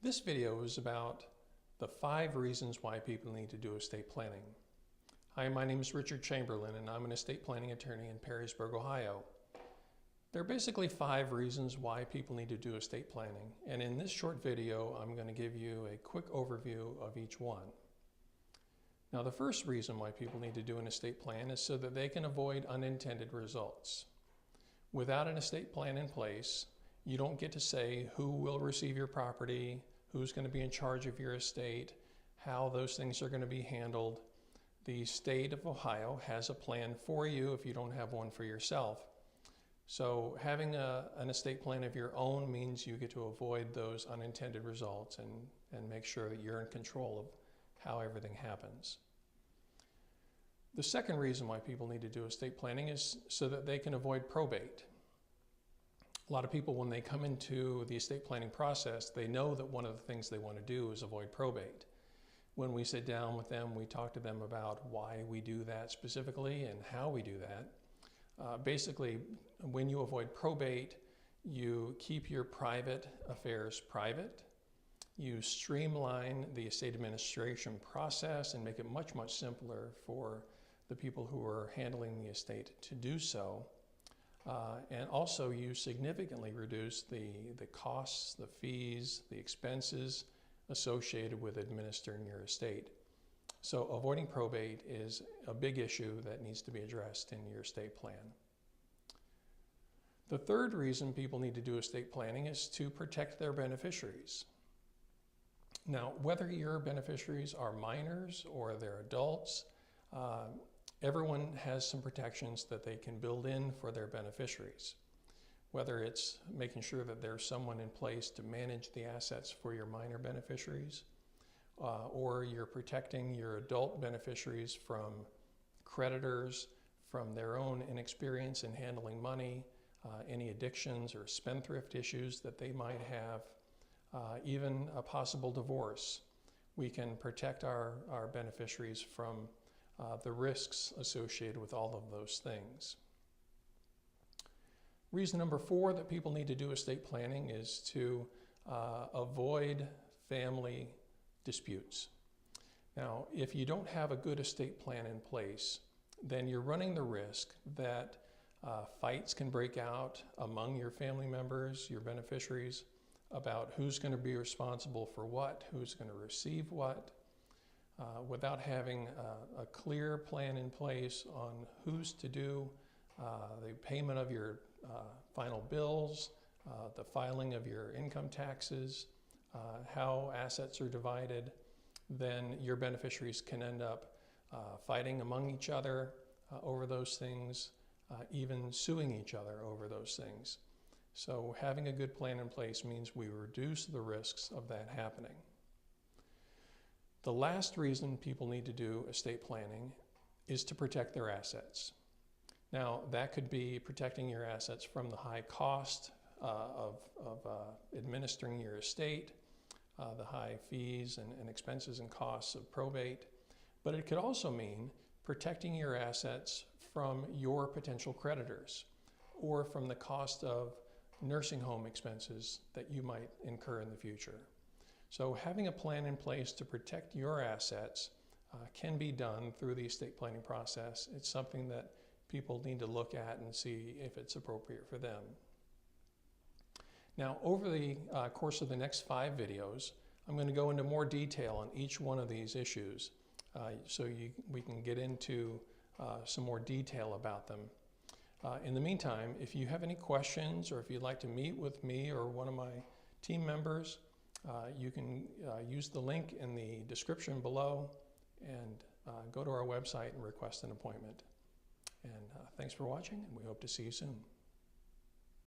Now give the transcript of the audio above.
This video is about the 5 reasons why people need to do estate planning. Hi, my name is Richard Chamberlain and I'm an estate planning attorney in Perrysburg, Ohio. There are basically 5 reasons why people need to do estate planning, and in this short video I'm going to give you a quick overview of each one. Now, the first reason why people need to do an estate plan is so that they can avoid unintended results. Without an estate plan in place, you don't get to say who will receive your property, who's going to be in charge of your estate, how those things are going to be handled. The state of Ohio has a plan for you if you don't have one for yourself. So having an estate plan of your own means you get to avoid those unintended results and make sure that you're in control of how everything happens. The second reason why people need to do estate planning is so that they can avoid probate. A lot of people, when they come into the estate planning process, they know that one of the things they want to do is avoid probate. When we sit down with them, we talk to them about why we do that specifically and how we do that. Basically, when you avoid probate, you keep your private affairs private. You streamline the estate administration process and make it much, much simpler for the people who are handling the estate to do so. And also you significantly reduce the costs, the fees, the expenses associated with administering your estate. So avoiding probate is a big issue that needs to be addressed in your estate plan. The third reason people need to do estate planning is to protect their beneficiaries. Now, whether your beneficiaries are minors or they're adults, everyone has some protections that they can build in for their beneficiaries. Whether it's making sure that there's someone in place to manage the assets for your minor beneficiaries, or you're protecting your adult beneficiaries from creditors, from their own inexperience in handling money, any addictions or spendthrift issues that they might have, even a possible divorce. We can protect our beneficiaries from the risks associated with all of those things. Reason number 4 that people need to do estate planning is to avoid family disputes. Now, if you don't have a good estate plan in place, then you're running the risk that fights can break out among your family members, your beneficiaries, about who's going to be responsible for what, who's going to receive what. Without having a clear plan in place on who's to do the payment of your final bills, the filing of your income taxes, how assets are divided, then your beneficiaries can end up fighting among each other over those things, even suing each other over those things. So having a good plan in place means we reduce the risks of that happening. The last reason people need to do estate planning is to protect their assets. Now, that could be protecting your assets from the high cost of administering your estate, the high fees and expenses and costs of probate, but it could also mean protecting your assets from your potential creditors or from the cost of nursing home expenses that you might incur in the future. So having a plan in place to protect your assets can be done through the estate planning process. It's something that people need to look at and see if it's appropriate for them. Now, over the course of the next 5 videos, I'm going to go into more detail on each one of these issues so we can get into some more detail about them. In the meantime, if you have any questions or if you'd like to meet with me or one of my team members, you can use the link in the description below and go to our website and request an appointment. And thanks for watching, and we hope to see you soon.